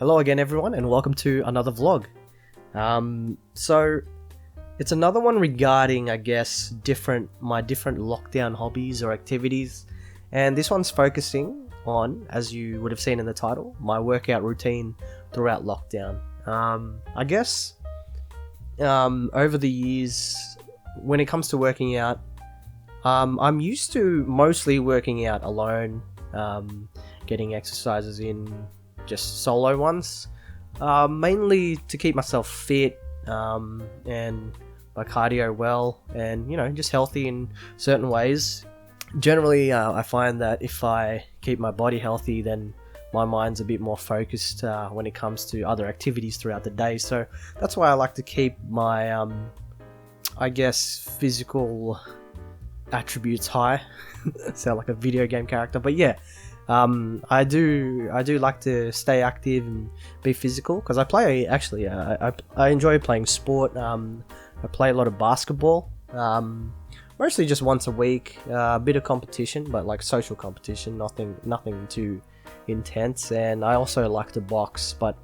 Hello again everyone and welcome to another vlog. So it's another one regarding my different lockdown hobbies or activities, and this one's focusing on, as you would have seen in the title, my workout routine throughout lockdown. Over the years, when it comes to working out, I'm used to mostly working out alone, getting exercises in, just solo ones, mainly to keep myself fit and my cardio well, and just healthy in certain ways. Generally, I find that if I keep my body healthy, then my mind's a bit more focused when it comes to other activities throughout the day. So that's why I like to keep my physical attributes high. Sound like a video game character, but yeah. I do like to stay active and be physical, because I play, I enjoy playing sport. I play a lot of basketball, mostly just once a week, a bit of competition, but like social competition, nothing too intense. And I also like to box, but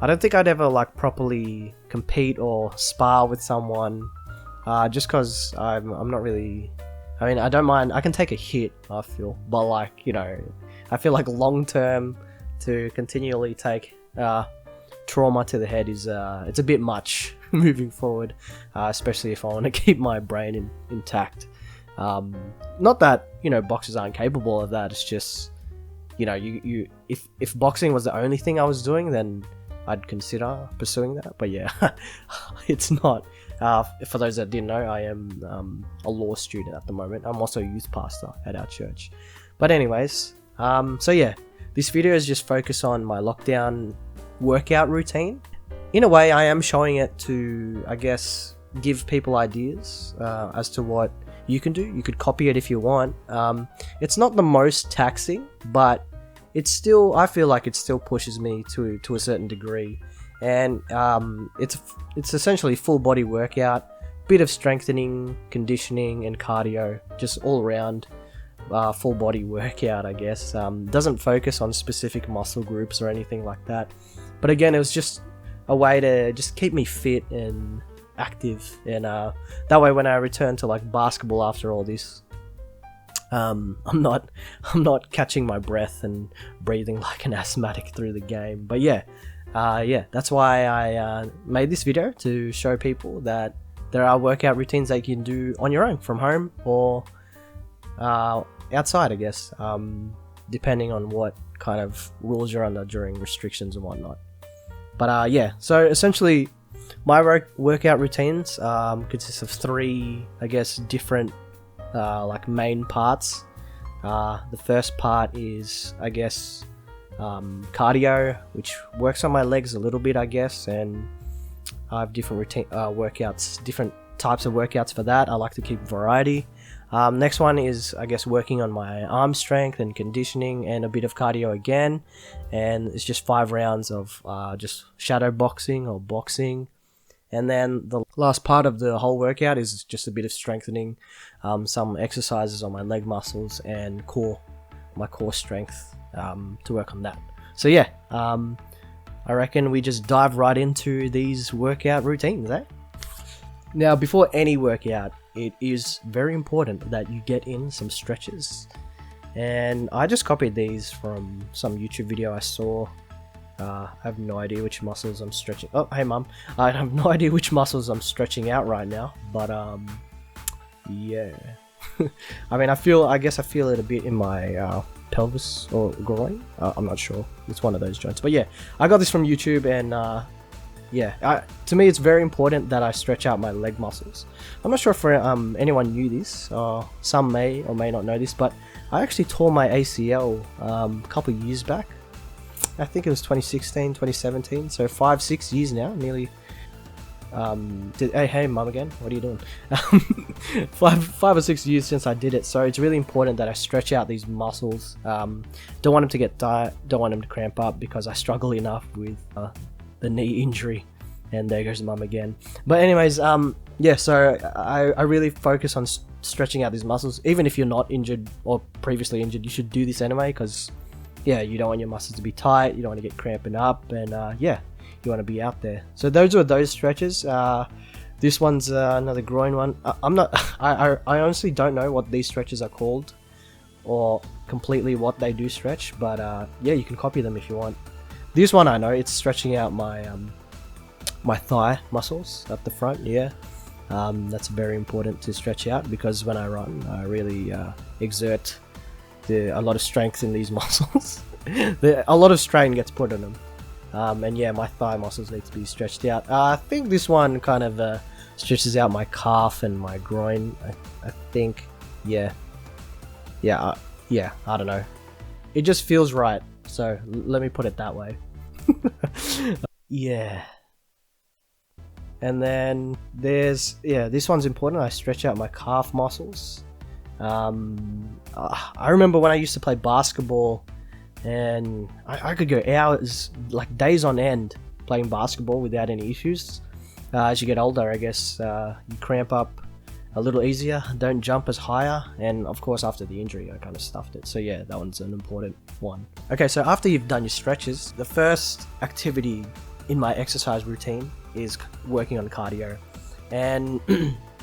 I don't think I'd ever like properly compete or spar with someone, just because I'm not really, I don't mind, I can take a hit, I feel, but I feel like long term to continually take trauma to the head is it's a bit much moving forward, especially if I want to keep my brain intact. Not that boxers aren't capable of that. It's just if boxing was the only thing I was doing, then I'd consider pursuing that. But yeah, it's not. For those that didn't know, I am a law student at the moment. I'm also a youth pastor at our church. But anyways. So yeah, this video is just focused on my lockdown workout routine. In a way, I am showing it to, give people ideas as to what you can do. You could copy it if you want. It's not the most taxing, but I feel like it still pushes me to a certain degree. And it's essentially full body workout, bit of strengthening, conditioning, and cardio, just all around. Full body workout, doesn't focus on specific muscle groups or anything like that, but again, it was just a way to just keep me fit and active, and that way when I return to like basketball after all this, I'm not catching my breath and breathing like an asthmatic through the game. But yeah, that's why I made this video, to show people that there are workout routines that you can do on your own from home or outside, depending on what kind of rules you're under during restrictions and whatnot. But so essentially my workout routines consist of three, different main parts. The first part is cardio, which works on my legs a little bit, and I have different routine workouts, different types of workouts for that. I like to keep variety. Next one is working on my arm strength and conditioning, and a bit of cardio again, and it's just 5 rounds of just shadow boxing or boxing. And then the last part of the whole workout is just a bit of strengthening, some exercises on my leg muscles and my core strength, to work on that. So yeah, I reckon we just dive right into these workout routines, eh? Now, before any workout, it is very important that you get in some stretches, and I just copied these from some YouTube video I saw. I have no idea which muscles I'm stretching. Oh, hey mum. I have no idea which muscles I'm stretching out right now, but yeah. I feel it a bit in my pelvis or groin. I'm not sure. It's one of those joints. But yeah, I got this from YouTube, and to me it's very important that I stretch out my leg muscles. I'm not sure if anyone knew this, some may or may not know this, but I actually tore my ACL a couple of years back. I think it was 2016, 2017, so 5-6 years now, nearly. Hey mum again, what are you doing? 5 or 6 years since I did it, so it's really important that I stretch out these muscles. Don't want them to get tight, don't want them to cramp up, because I struggle enough with the knee injury. And there goes mum again. But anyways, so I really focus on stretching out these muscles. Even if you're not injured or previously injured, you should do this anyway, because yeah, you don't want your muscles to be tight, you don't want to get cramping up, and yeah, you want to be out there. So those are those stretches. This one's another groin one. I'm not. I honestly don't know what these stretches are called, or completely what they do stretch. But yeah, you can copy them if you want. This one I know, it's stretching out my my thigh muscles up the front. Yeah, that's very important to stretch out, because when I run, I really exert a lot of strength in these muscles. A lot of strain gets put on them. And yeah, my thigh muscles need to be stretched out. I think this one kind of stretches out my calf and my groin. I think, yeah, I don't know. It just feels right. So let me put it that way. Yeah. And then there's, yeah, this one's important. I stretch out my calf muscles. I remember when I used to play basketball, and I could go hours, like days on end, playing basketball without any issues. As you get older, I guess you cramp up a little easier, don't jump as higher, and of course after the injury I kind of stuffed it. So yeah, that one's an important one. Okay, so after you've done your stretches, the first activity in my exercise routine is working on cardio. And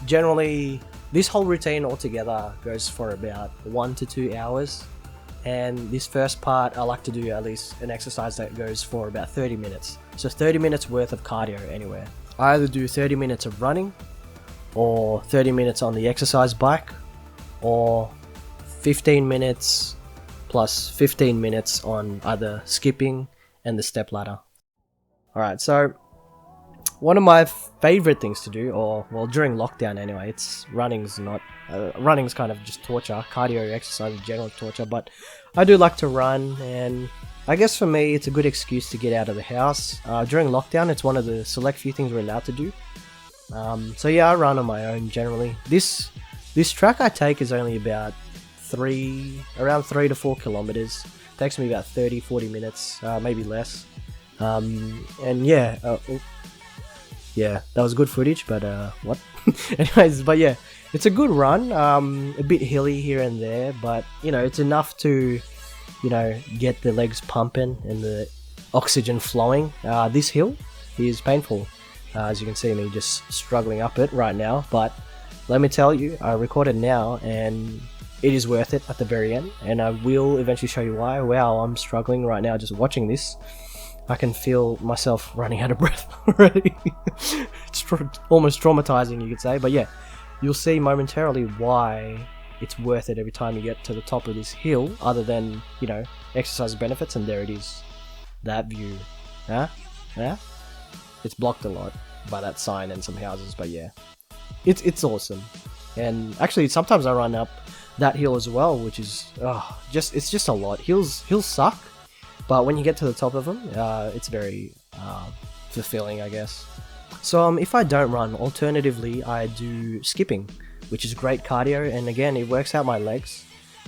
generally this whole routine altogether goes for about 1 to 2 hours. And this first part, I like to do at least an exercise that goes for about 30 minutes. So 30 minutes worth of cardio anywhere. I either do 30 minutes of running, or 30 minutes on the exercise bike, or 15 minutes plus 15 minutes on either skipping and the step ladder. Alright, so one of my favorite things to do, or well, during lockdown anyway, running's kind of just torture. Cardio exercise is general torture, but I do like to run, and I guess for me it's a good excuse to get out of the house. During lockdown, it's one of the select few things we're allowed to do. So yeah, I run on my own generally. This track I take is only about around 3 to 4 kilometers. It takes me about 30-40 minutes, maybe less. And yeah, yeah, that was good footage, but what? Anyways, but yeah, it's a good run. A bit hilly here and there, but you know, it's enough to, you know, get the legs pumping and the oxygen flowing. This hill is painful, as you can see me just struggling up it right now, but let me tell you, I recorded now and it is worth it at the very end, and I will eventually show you why. Wow, I'm struggling right now just watching this. I can feel myself running out of breath already. It's almost traumatizing, you could say. But yeah, you'll see momentarily why it's worth it every time you get to the top of this hill, other than, you know, exercise benefits. And there it is. That view. Huh? Yeah? It's blocked a lot by that sign and some houses, but yeah. It's awesome. And actually, sometimes I run up that hill as well, which is it's just a lot. Hills suck. But when you get to the top of them, it's very fulfilling, I guess. So if I don't run, alternatively, I do skipping, which is great cardio, and again, it works out my legs.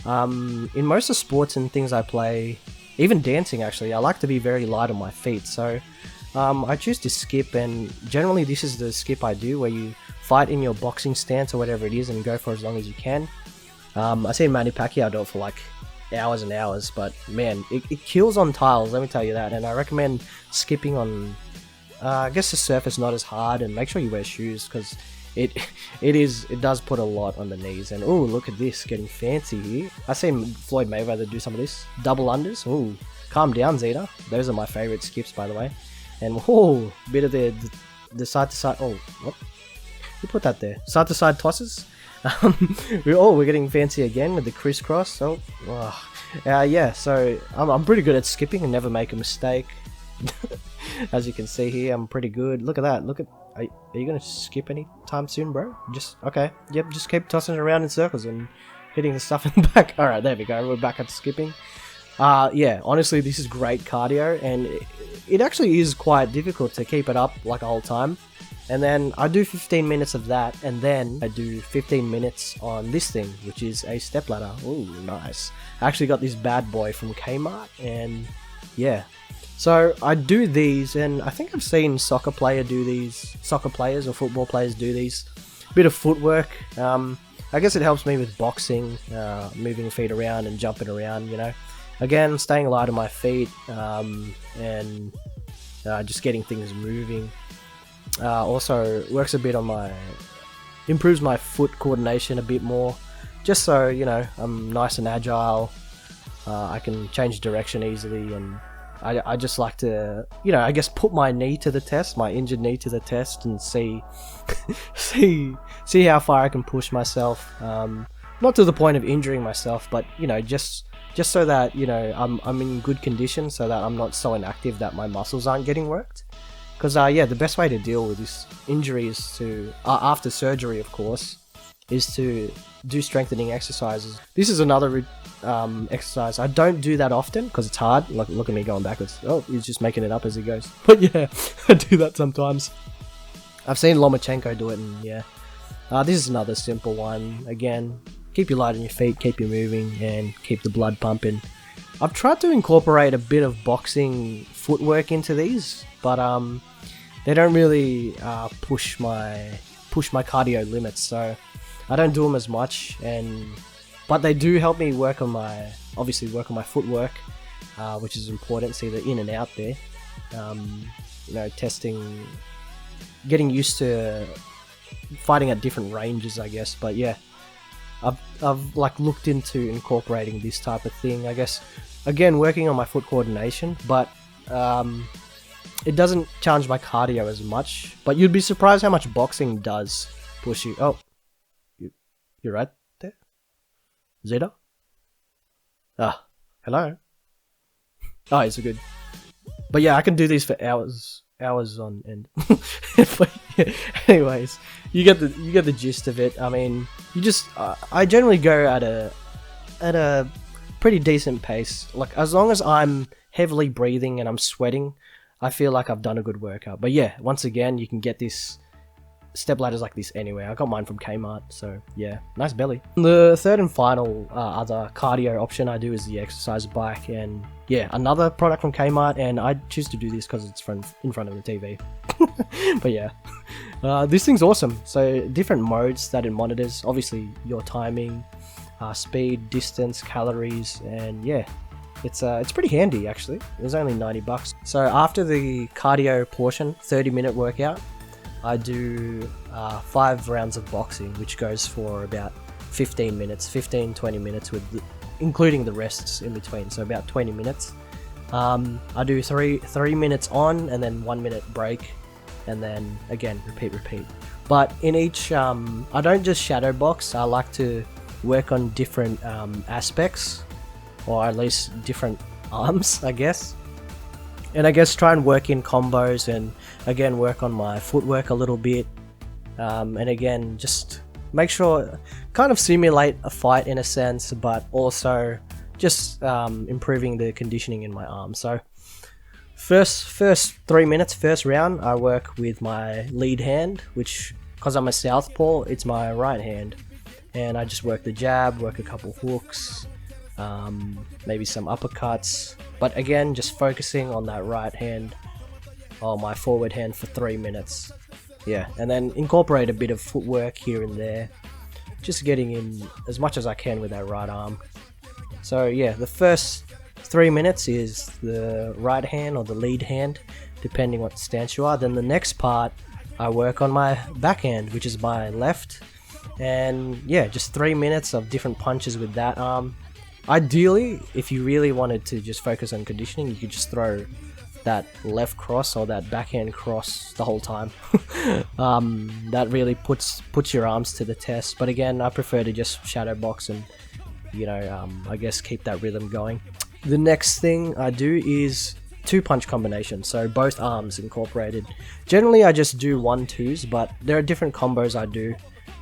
In most of the sports and things I play, even dancing actually, I like to be very light on my feet. So I choose to skip, and generally this is the skip I do, where you fight in your boxing stance or whatever it is and go for as long as you can. I see Manny Pacquiao do it for like hours and hours, but man, it kills on tiles, let me tell you that. And I recommend skipping on I guess the surface not as hard, and make sure you wear shoes, because it does put a lot on the knees. And oh, look at this, getting fancy here. I seen Floyd Mayweather do some of this double unders. Oh, calm down, Zeta. Those are my favorite skips, by the way. And oh, bit of the side to side. Oh, what? Who put that there? Side to side tosses. We're getting fancy again with the crisscross. Yeah, so I'm pretty good at skipping and never make a mistake. As you can see here, I'm pretty good. Look at that. Are you gonna skip any time soon, bro? Okay. Yep, just keep tossing it around in circles and hitting the stuff in the back. Alright, there we go. We're back at skipping. Yeah, honestly, this is great cardio, and it actually is quite difficult to keep it up like a whole time. And then I do 15 minutes of that, and then I do 15 minutes on this thing, which is a step ladder. Ooh, nice. I actually got this bad boy from Kmart, and yeah. So I do these, and I think I've seen soccer players or football players do these. Bit of footwork. I guess it helps me with boxing, moving feet around and jumping around, you know. again, staying light on my feet, and just getting things moving. Also works a bit on improves my foot coordination a bit more, just so, you know, I'm nice and agile. I can change direction easily, and I just like to, you know, I guess put my knee to the test, my injured knee to the test, and see see how far I can push myself. Not to the point of injuring myself, but, you know, just so that, you know, I'm in good condition, so that I'm not so inactive that my muscles aren't getting worked. Because yeah, the best way to deal with this injury is to, after surgery of course, is to do strengthening exercises. This is another exercise. I don't do that often because it's hard. Look at me going backwards. Oh, he's just making it up as he goes. But yeah, I do that sometimes. I've seen Lomachenko do it, and yeah. This is another simple one. Again, keep your light on your feet, keep you moving, and keep the blood pumping. I've tried to incorporate a bit of boxing footwork into these, but they don't really push my cardio limits, so I don't do them as much. But they do help me work on my footwork, which is important. See the in and out there. You know, testing, getting used to fighting at different ranges, I guess. But yeah, I've like looked into incorporating this type of thing. I guess again, working on my foot coordination, but it doesn't challenge my cardio as much. But you'd be surprised how much boxing does push you. Oh, you're right there, Zeta. Hello. Oh, it's a good. But yeah, I can do these for hours on end. But yeah, anyways, you get the gist of it. I mean, you just I generally go at a pretty decent pace. Like, as long as I'm heavily breathing and I'm sweating, I feel like I've done a good workout. But yeah, once again, you can get this step ladders like this anywhere. I got mine from Kmart, so yeah, nice belly. The third and final other cardio option I do is the exercise bike, and yeah, another product from Kmart, and I choose to do this because it's in front of the TV. But yeah, this thing's awesome. So different modes that it monitors, obviously your timing, speed, distance, calories, and yeah, it's pretty handy actually. It was only $90. So after the cardio portion, 30-minute workout, I do 5 rounds of boxing, which goes for about 15 minutes, 15-20 minutes, including the rests in between, so about 20 minutes. I do 3 minutes on, and then 1 minute break, and then again repeat. But in each, I don't just shadow box. I like to work on different aspects, or at least different arms, I guess. And I guess try and work in combos, and again work on my footwork a little bit, and again just make sure, kind of simulate a fight in a sense, but also just improving the conditioning in my arms. So first 3 minutes, first round, I work with my lead hand, which, because I'm a southpaw, it's my right hand, and I just work the jab, work a couple hooks, maybe some uppercuts, but again just focusing on that right hand, or my forward hand, for 3 minutes. Yeah, and then incorporate a bit of footwork here and there, just getting in as much as I can with that right arm. So yeah, the first 3 minutes is the right hand or the lead hand, depending what stance you are. Then the next part, I work on my backhand, which is my left, and yeah, just 3 minutes of different punches with that arm. Ideally, if you really wanted to just focus on conditioning, you could just throw that left cross or that backhand cross the whole time. That really puts your arms to the test. But again, I prefer to just shadow box and, you know, I guess keep that rhythm going. The next thing I do is 2-punch combination, so both arms incorporated. Generally, I just do 1-2s, but there are different combos I do.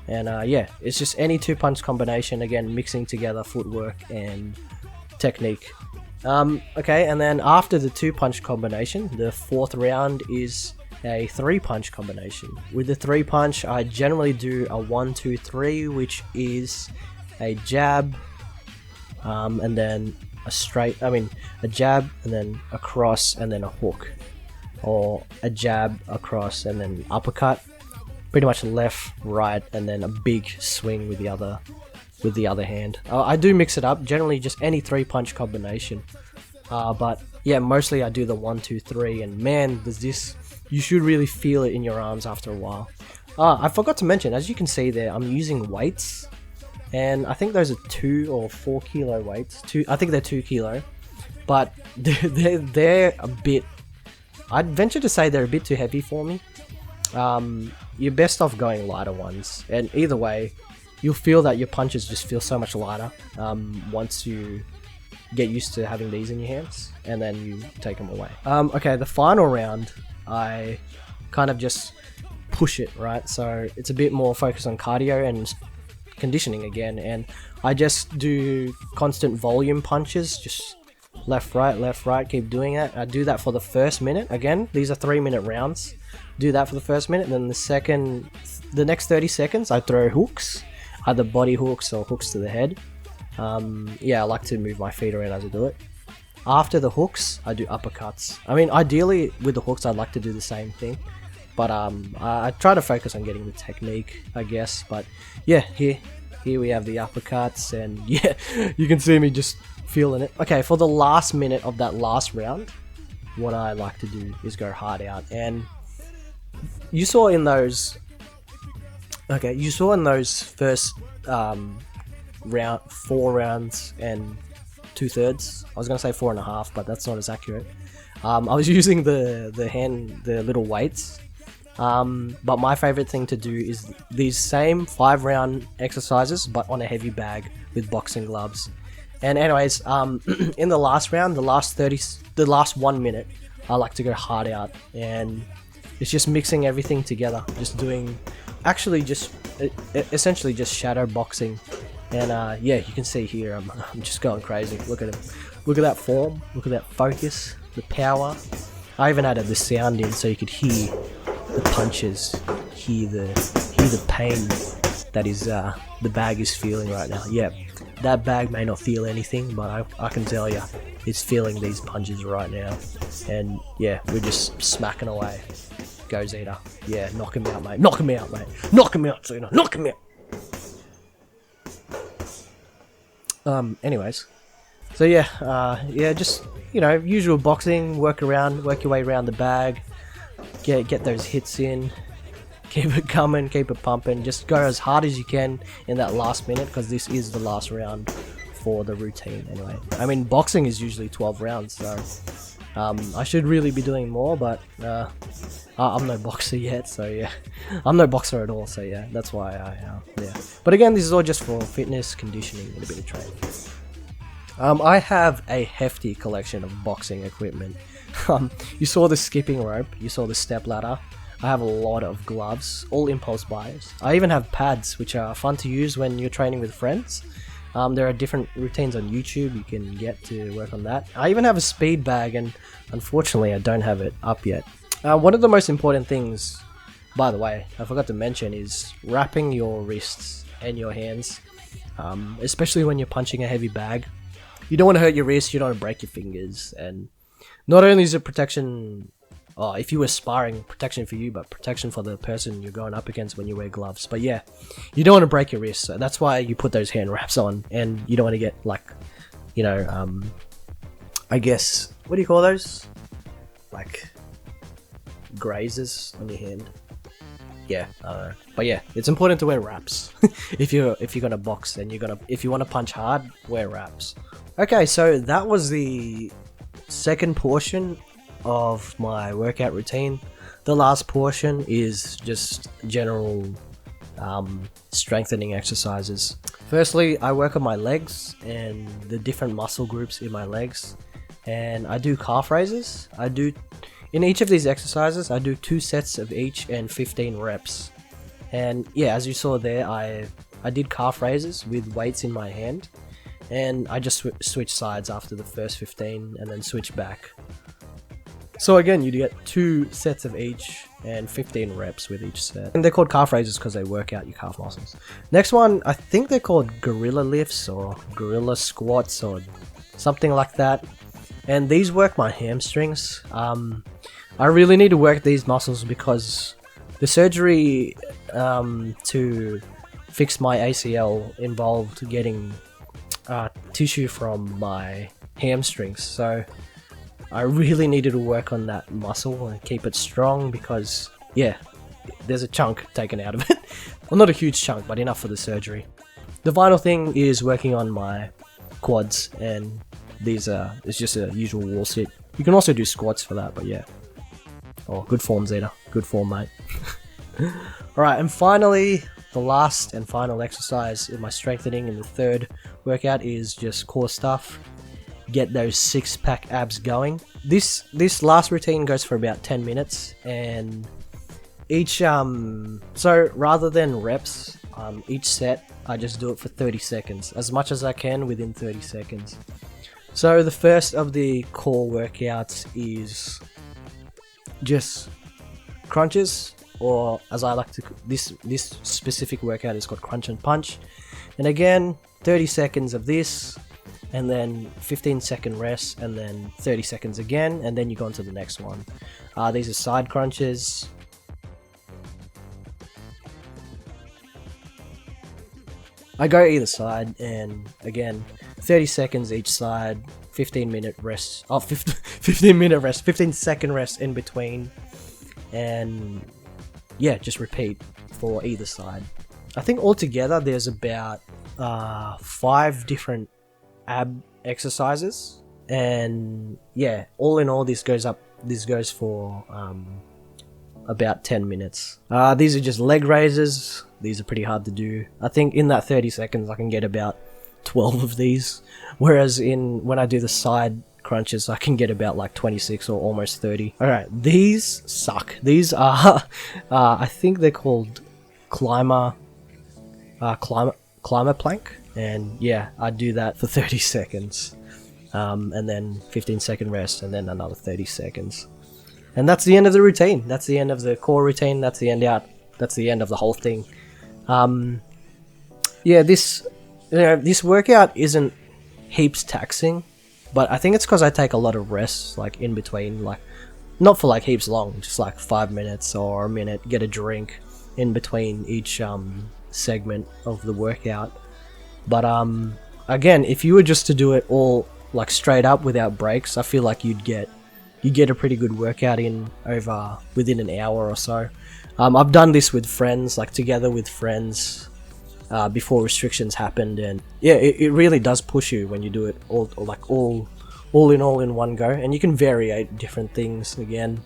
And yeah, it's just any 2-punch combination, again mixing together footwork and technique. Okay, and then after the 2-punch combination, the 4th round is a 3-punch combination. With the 3-punch, I generally do a 1-2-3, which is a jab, and then a jab, and then a cross, and then a hook, or a jab, a cross, and then uppercut. Pretty much left, right, and then a big swing with the other with the other hand. I do mix it up, generally just any 3-punch combination. But yeah, mostly I do the 1, 2, 3, and man, does this, you should really feel it in your arms after a while. I forgot to mention, as you can see there, I'm using weights, and I think those are 2 or 4 kilo weights. I think they're 2 kilo, but they're a bit, I'd venture to say they're a bit too heavy for me. You're best off going lighter ones, and either way, you'll feel that your punches just feel so much lighter once you get used to having these in your hands, and then you take them away. Okay, the final round, I kind of just push it, right? So it's a bit more focused on cardio and conditioning again, and I just do constant volume punches, just left, right, keep doing it. I do that for the first minute. Again, these are 3-minute rounds. Do that for the first minute, and then the next 30 seconds, I throw hooks, either body hooks or hooks to the head. Yeah, I like to move my feet around as I do it. After the hooks, I do uppercuts. I mean, ideally with the hooks, I'd like to do the same thing, but I try to focus on getting the technique, I guess. But yeah, here we have the uppercuts, and yeah, you can see me just feeling it. Okay, for the last minute of that last round, what I like to do is go hard out, and you saw in those first 4 rounds and 2/3. I was gonna say 4.5, but that's not as accurate. I was using the little weights. But my favorite thing to do is these same 5-round exercises, but on a heavy bag with boxing gloves. And anyways, in the last round, the last 1 minute, I like to go hard out, and it's just mixing everything together, just doing, essentially just shadow boxing. And yeah, you can see here, I'm just going crazy. Look at him. Look at that form. Look at that focus. The power. I even added the sound in so you could hear the punches, hear the pain that is the bag is feeling right now. Yeah, that bag may not feel anything, but I can tell you, it's feeling these punches right now. And yeah, we're just smacking away. Go Zeta. Yeah, knock him out, mate. Knock him out, mate. Knock him out, Zeta. Knock him out. Anyways, so yeah, yeah, just, you know, usual boxing, work your way around the bag, get those hits in, keep it coming, keep it pumping, just go as hard as you can in that last minute, because this is the last round for the routine anyway. I mean, boxing is usually 12 rounds, so I should really be doing more, but I'm no boxer yet, so yeah. I'm no boxer at all, so yeah, that's why yeah. But again, this is all just for fitness, conditioning, and a bit of training. I have a hefty collection of boxing equipment. You saw the skipping rope, you saw the step ladder. I have a lot of gloves, all impulse buys. I even have pads, which are fun to use when you're training with friends. There are different routines on YouTube you can get to work on that. I even have a speed bag, and unfortunately I don't have it up yet. One of the most important things, by the way, I forgot to mention, is wrapping your wrists and your hands, especially when you're punching a heavy bag. You don't want to hurt your wrists, you don't want to break your fingers, and not only is it protection, if you were sparring, protection for you, but protection for the person you're going up against when you wear gloves. But yeah, you don't want to break your wrists, so that's why you put those hand wraps on, and you don't want to get, like, you know, I guess, what do you call those? Like, grazes on your hand. Yeah, I don't know. But yeah, it's important to wear wraps if you're gonna box and if you want to punch hard, wear wraps. Okay, so that was the second portion of my workout routine. The last portion is just general strengthening exercises. Firstly, I work on my legs and the different muscle groups in my legs, and I do calf raises. In each of these exercises, I do 2 sets of each and 15 reps. And yeah, as you saw there, I did calf raises with weights in my hand, and I just switch sides after the first 15 and then switch back. So again, you get 2 sets of each and 15 reps with each set. And they're called calf raises because they work out your calf muscles. Next one, I think they're called gorilla lifts or gorilla squats or something like that. And these work my hamstrings. I really need to work these muscles because the surgery to fix my ACL involved getting tissue from my hamstrings, so I really needed to work on that muscle and keep it strong because, yeah, there's a chunk taken out of it. Well, not a huge chunk, but enough for the surgery. The final thing is working on my quads, and these are, it's just a usual wall sit. You can also do squats for that, but yeah. Oh, good form, Zeta. Good form, mate. Alright, and finally, the last and final exercise in my strengthening in the third workout is just core stuff. Get those 6-pack abs going. This last routine goes for about 10 minutes, and each so rather than reps, each set I just do it for 30 seconds, as much as I can within 30 seconds. So the first of the core workouts is just crunches, or as I like to, this specific workout is called crunch and punch. And again, 30 seconds of this, and then 15-second rest, and then 30 seconds again, and then you go on to the next one. These are side crunches. I go either side, and again, 30 seconds each side, 15-minute rest, 15-minute rest, 15-second rest in between, and yeah, just repeat for either side. I think altogether there's about 5 different ab exercises, and yeah, all in all this goes for about 10 minutes. These are just leg raises. These are pretty hard to do. I think in that 30 seconds I can get about 12 of these, whereas when I do the side crunches I can get about like 26 or almost 30. Alright, these suck. These are I think they're called climber plank, and yeah, I do that for 30 seconds, and then 15-second rest, and then another 30 seconds. And that's the end of the routine. That's the end of the core routine. That's the end of the whole thing. Yeah, this workout isn't heaps taxing, but I think it's because I take a lot of rests, like in between, like not for like heaps long, just like 5 minutes or a minute, get a drink in between each segment of the workout. But again, if you were just to do it all like straight up without breaks, I feel like you get a pretty good workout in within an hour or so. I've done this with friends, like together with friends, before restrictions happened, and yeah, it really does push you when you do it all in one go, and you can variate different things again.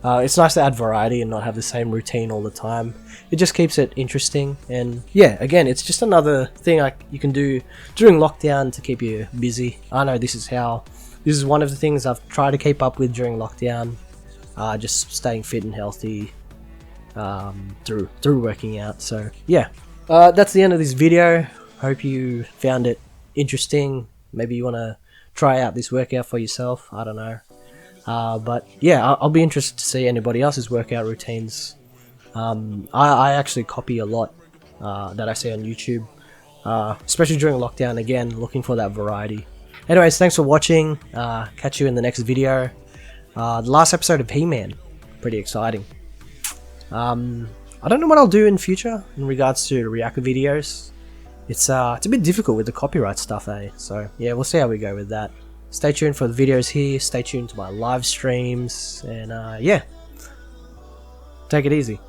It's nice to add variety and not have the same routine all the time. It just keeps it interesting, and yeah, again, it's just another thing you can do during lockdown to keep you busy. I know this is one of the things I've tried to keep up with during lockdown, just staying fit and healthy through working out. So yeah, that's the end of this video. Hope you found it interesting. Maybe you want to try out this workout for yourself, I don't know. But yeah, I'll be interested to see anybody else's workout routines. I actually copy a lot that I see on YouTube, especially during lockdown, again, looking for that variety. Anyways, thanks for watching. Catch you in the next video. The last episode of He-Man. Pretty exciting. I don't know what I'll do in future in regards to react videos. It's a bit difficult with the copyright stuff, eh? So yeah, we'll see how we go with that. Stay tuned for the videos here. Stay tuned to my live streams, and yeah, take it easy.